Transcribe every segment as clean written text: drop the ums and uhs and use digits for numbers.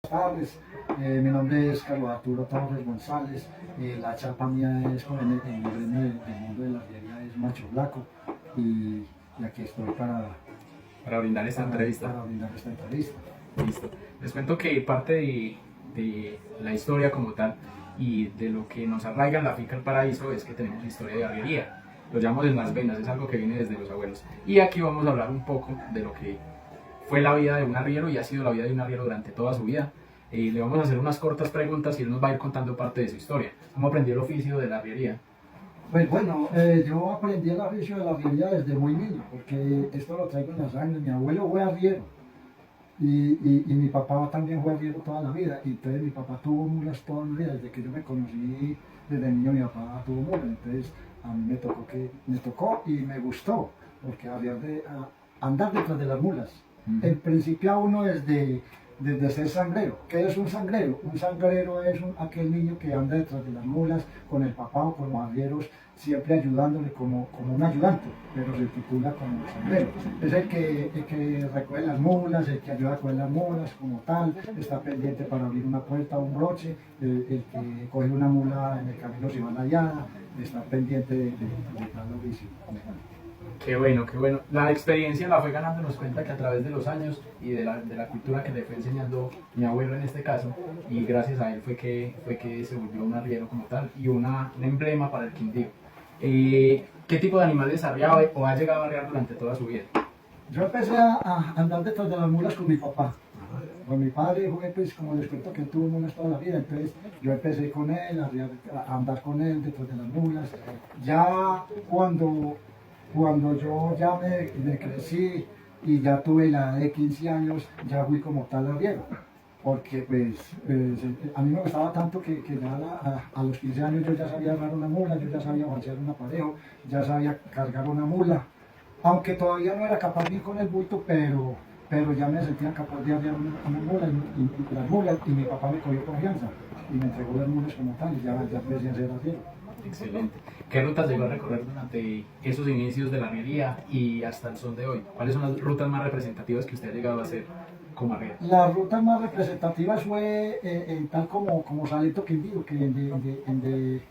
tardes, mi nombre es Carlos Arturo Torres González, la chapa mía es con el gremio del mundo de la arriería es Macho Blanco y aquí estoy Para brindar esta entrevista. para brindar esta entrevista. Listo. Les cuento que parte de la historia como tal y de lo que nos arraiga en la finca El Paraíso es que tenemos historia de arriería. Lo llamamos en las venas, es algo que viene desde los abuelos. Y aquí vamos a hablar un poco de lo que fue la vida de un arriero y ha sido la vida de un arriero durante toda su vida. Le vamos a hacer unas cortas preguntas y él nos va a ir contando parte de su historia. ¿Cómo aprendió el oficio de la arriería? Pues bueno, yo aprendí el oficio de la arriería desde muy niño, porque esto lo traigo en la sangre. Mi abuelo fue arriero y mi papá también fue arriero toda la vida. Y entonces mi papá tuvo mulas toda la vida, desde que yo me conocí, desde niño mi papá tuvo mulas. Entonces a mí me tocó y me gustó, porque había de andar detrás de las mulas. En principio a uno desde ser sangrero. ¿Qué es un sangrero? Un sangrero es aquel niño que anda detrás de las mulas con el papá o con los arrieros, siempre ayudándole como un ayudante, pero se titula como sangrero. Es el que recoge las mulas, el que ayuda a coger las mulas como tal, está pendiente para abrir una puerta o un broche, el que coge una mula en el camino si va a la llana, está pendiente de tal oficio. Qué bueno, qué bueno. La experiencia la fue ganando, nos cuenta que a través de los años y de la cultura que le fue enseñando mi abuelo en este caso, y gracias a él fue que se volvió un arriero como tal y un emblema para el Quindío. ¿Qué tipo de animales arriaba o ha llegado a arriar durante toda su vida? Yo empecé a andar detrás de las mulas con mi papá. Con mi padre fue, pues, como les cuento, que él tuvo mulas toda la vida, entonces yo empecé con él, a andar con él detrás de las mulas. Ya cuando yo ya me crecí y ya tuve la edad de 15 años, ya fui como tal arriero. Porque pues a mí me gustaba tanto que ya a los 15 años yo ya sabía agarrar una mula, yo ya sabía balancear un aparejo, ya sabía cargar una mula. Aunque todavía no era capaz ni con el bulto, pero ya me sentía capaz de arriar una mula y las mulas, y mi papá me cogió confianza y me entregó las mulas como tal, y ya empecé a ser arriero. Excelente. ¿Qué rutas llegó a recorrer durante esos inicios de la arriería y hasta el son de hoy? ¿Cuáles son las rutas más representativas que usted ha llegado a hacer como arriero? Las rutas más representativas fue tal como Salento Quindío, que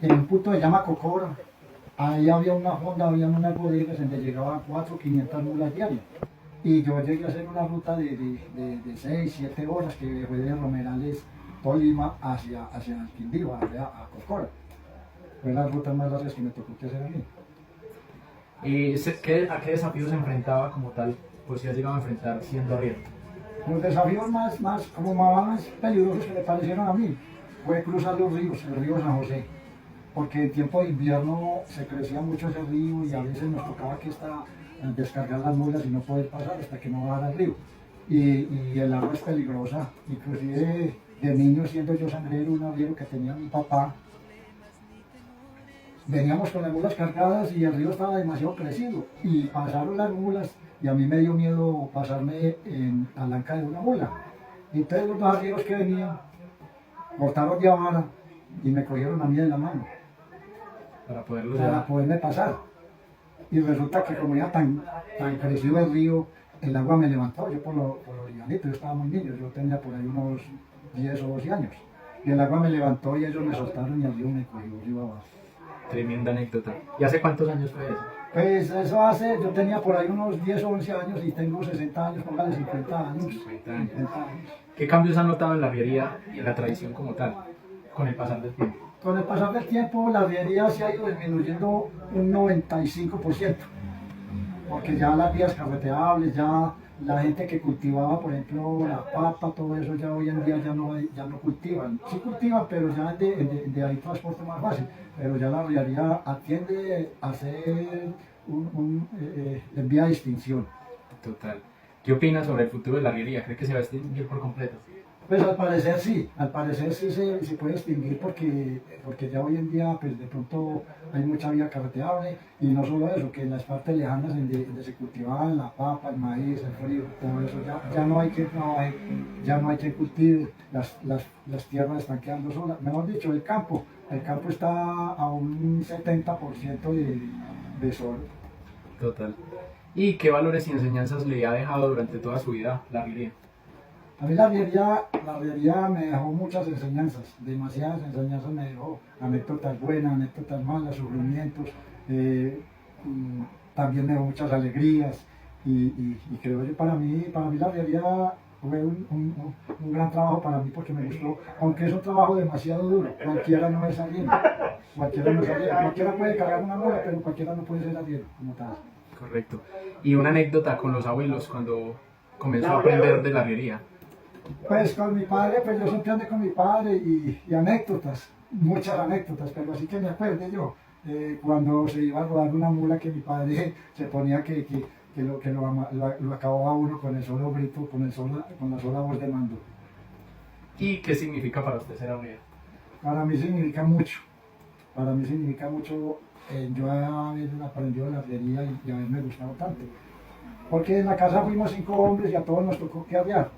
en un punto se llama Cocora. Ahí había una fonda, había unas bodegas donde llegaban 400 o 500 mulas diarias. Y yo llegué a hacer una ruta de 6, 7 horas que fue de Romerales, Tolima, hacia el Quindío, a Cocora. Fue la ruta más larga que me tocó que hacer a mí. ¿A qué desafíos se enfrentaba como tal? Pues si ha llegado a enfrentar siendo arriero. Los desafíos más peligrosos que me parecieron a mí fue cruzar los ríos, el río San José, porque en tiempo de invierno se crecía mucho ese río y a veces nos tocaba descargar las mulas y no poder pasar hasta que no bajara el río. Y el agua es peligrosa, inclusive de niño, siendo yo sangrero, un arriero que tenía mi papá, veníamos con las mulas cargadas y el río estaba demasiado crecido y pasaron las mulas y a mí me dio miedo pasarme a la anca de una mula. Entonces los dos arrieros que venían cortaron de vara y me cogieron a mí de la mano para poderme pasar. Y resulta que como ya tan crecido el río, el agua me levantó, yo por lo livianito, yo estaba muy niño, yo tenía por ahí unos 10 o 12 años. Y el agua me levantó y ellos me soltaron y el río me cogió río abajo. Tremenda anécdota. ¿Y hace cuántos años fue eso? Pues yo tenía por ahí unos 10 o 11 años y tengo 60 años, póngale 50 años. 50 años. ¿Qué cambios han notado en la arriería y en la tradición como tal, con el pasar del tiempo? Con el pasar del tiempo la arriería se ha ido disminuyendo un 95%, porque ya las vías carreteables, ya la gente que cultivaba, por ejemplo, la papa, todo eso ya hoy en día ya no cultivan. Sí cultivan, pero ya de ahí transporte más fácil. Pero ya la arriería atiende a hacer en vía de extinción. Total. ¿Qué opinas sobre el futuro de la arriería? ¿Cree que se va a extinguir por completo? Pues al parecer sí se puede extinguir porque ya hoy en día pues de pronto hay mucha vía carreteable y no solo eso, que en las partes lejanas donde se cultivaban la papa, el maíz, el frío, todo eso ya no hay que cultive, las tierras están quedando solas, mejor dicho, el campo está a un 70% de sol. Total. ¿Y qué valores y enseñanzas le ha dejado durante toda su vida la arriería? A mí la arriería me dejó muchas enseñanzas, demasiadas enseñanzas me dejó, anécdotas buenas, anécdotas malas, sufrimientos, eh, también me dejó muchas alegrías y creo que para mí la arriería fue un gran trabajo para mí porque me gustó, aunque es un trabajo demasiado duro, cualquiera no es arriero, cualquiera no es arriero, cualquiera puede cargar una mula, pero cualquiera no puede ser arriero como tal. Correcto. Y una anécdota con los abuelos cuando comenzó a aprender de la arriería. Pues con mi padre, pues yo siempre andé con mi padre y anécdotas, muchas anécdotas, pero así que me acuerdo yo, cuando se iba a rodar una mula que mi padre se ponía lo acababa uno con el solo grito, con la sola voz de mando. ¿Y qué significa para usted ser arriero? Para mí significa mucho yo haber aprendido la arriería y haberme gustado tanto. Porque en la casa fuimos 5 hombres y a todos nos tocó que arriar.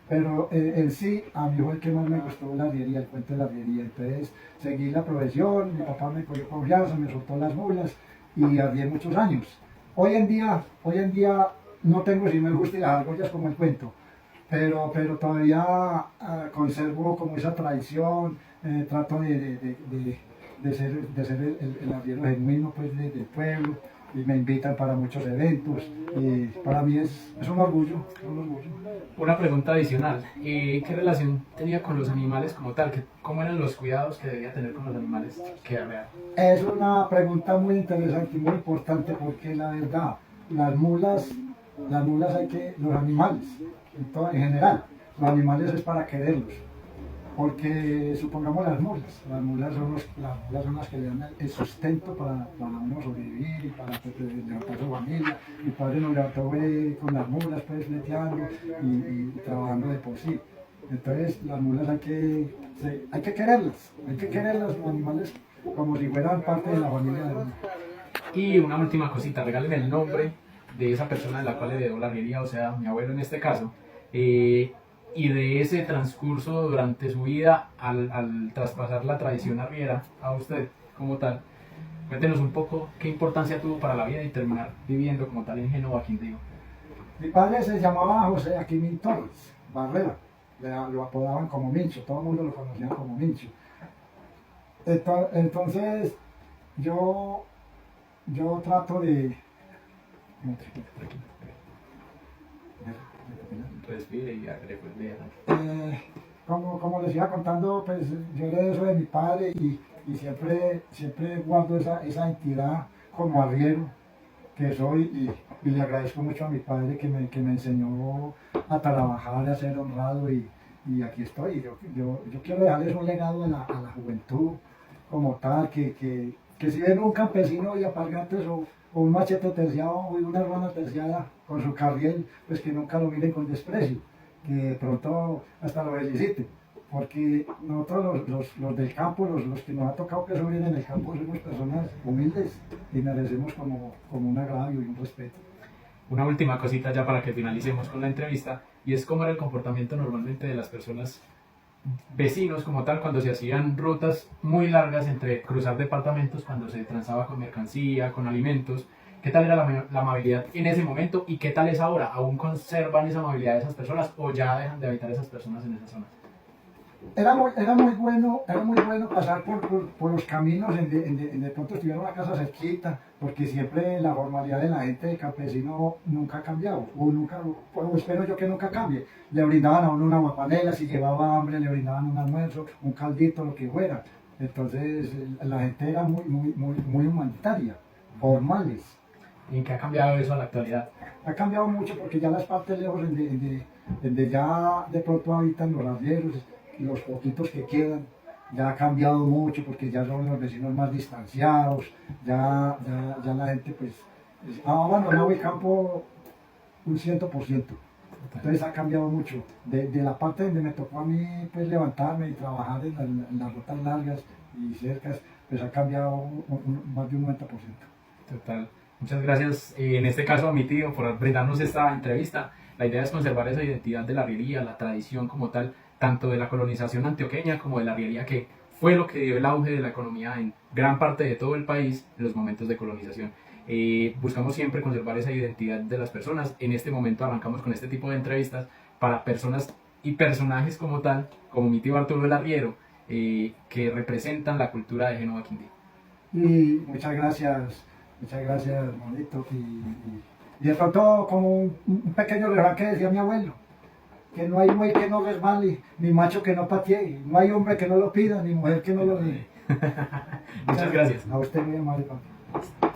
Pero en sí, a mí fue el que más me gustó la arriería, el cuento de la arriería. Entonces seguí la profesión, mi papá me cogió confianza, me soltó las mulas y arrié muchos años. Hoy en día no tengo si me gusta y las argollas como el cuento, pero todavía conservo como esa tradición, trato de ser el arriero genuino pues, del pueblo y me invitan para muchos eventos y para mí es un orgullo, un orgullo. Una pregunta adicional, ¿qué relación tenía con los animales como tal? ¿Cómo eran los cuidados que debía tener con los animales que arreaba? Es una pregunta muy interesante y muy importante porque la verdad, las mulas hay que, los animales, en general, los animales es para quererlos. Porque supongamos las mulas son las que le dan el sustento para uno sobrevivir y para levantar su familia. Mi padre nos levantó con las mulas, pues fleteando y trabajando de por sí. Entonces las mulas hay que quererlas, los animales como si fueran parte de la familia de uno. Y una última cosita, regalen el nombre de esa persona de la cual le dio la arriería, o sea, mi abuelo en este caso. Y de ese transcurso durante su vida al traspasar la tradición arriera a usted como tal. Cuéntenos un poco qué importancia tuvo para la vida y terminar viviendo como tal en Génova, Quindío. Mi padre se llamaba José Aquimín Torres Barrera, lo apodaban como Mincho, todo el mundo lo conocía como Mincho. Entonces yo trato de... Respire y agregue como les iba contando, pues yo heredé eso de mi padre y siempre guardo esa entidad como arriero que soy y le agradezco mucho a mi padre que me enseñó a trabajar, a ser honrado y aquí estoy. Yo quiero dejarles un legado a la juventud como tal, que si ven un campesino y alpargates o un machete terciado o una ruana terciada con su carriel, pues que nunca lo miren con desprecio, que de pronto hasta lo feliciten, porque nosotros los del campo, los que nos ha tocado que subir en el campo, somos personas humildes y merecemos como un agravio y un respeto. Una última cosita ya para que finalicemos con la entrevista, y es cómo era el comportamiento normalmente de las personas vecinos como tal cuando se hacían rutas muy largas entre cruzar departamentos, cuando se transaba con mercancía, con alimentos. ¿Qué tal era la amabilidad en ese momento y qué tal es ahora? ¿Aún conservan esa amabilidad de esas personas o ya dejan de habitar esas personas en esas zonas? Era muy bueno pasar por los caminos, de pronto estuviera una casa cerquita, porque siempre la formalidad de la gente de campesino nunca ha cambiado, o espero yo que nunca cambie. Le brindaban a uno una guapanela, si llevaba hambre le brindaban un almuerzo, un caldito, lo que fuera. Entonces la gente era muy humanitaria, formales. ¿Y en qué ha cambiado eso a la actualidad? Ha cambiado mucho porque ya las partes lejos donde ya de pronto habitan los arrieros, los poquitos que quedan, ya ha cambiado mucho porque ya son los vecinos más distanciados, ya la gente pues ha abandonado el campo un 100%. Entonces ha cambiado mucho. De la parte donde me tocó a mí pues levantarme y trabajar en las rutas largas y cercas, pues ha cambiado más de un 90%. Total. Muchas gracias en este caso a mi tío por brindarnos esta entrevista. La idea es conservar esa identidad de la arriería, la tradición como tal, tanto de la colonización antioqueña como de la arriería, que fue lo que dio el auge de la economía en gran parte de todo el país en los momentos de colonización. Buscamos siempre conservar esa identidad de las personas. En este momento arrancamos con este tipo de entrevistas para personas y personajes como tal, como mi tío Arturo el Arriero, que representan la cultura de Génova Quindío. Y muchas gracias, Monito. Y de pronto, como un pequeño refrán que decía mi abuelo, que no hay buey que no resbale, ni macho que no patee, no hay hombre que no lo pida, ni mujer que no lo dé. Muchas gracias. A usted muy amable, papi.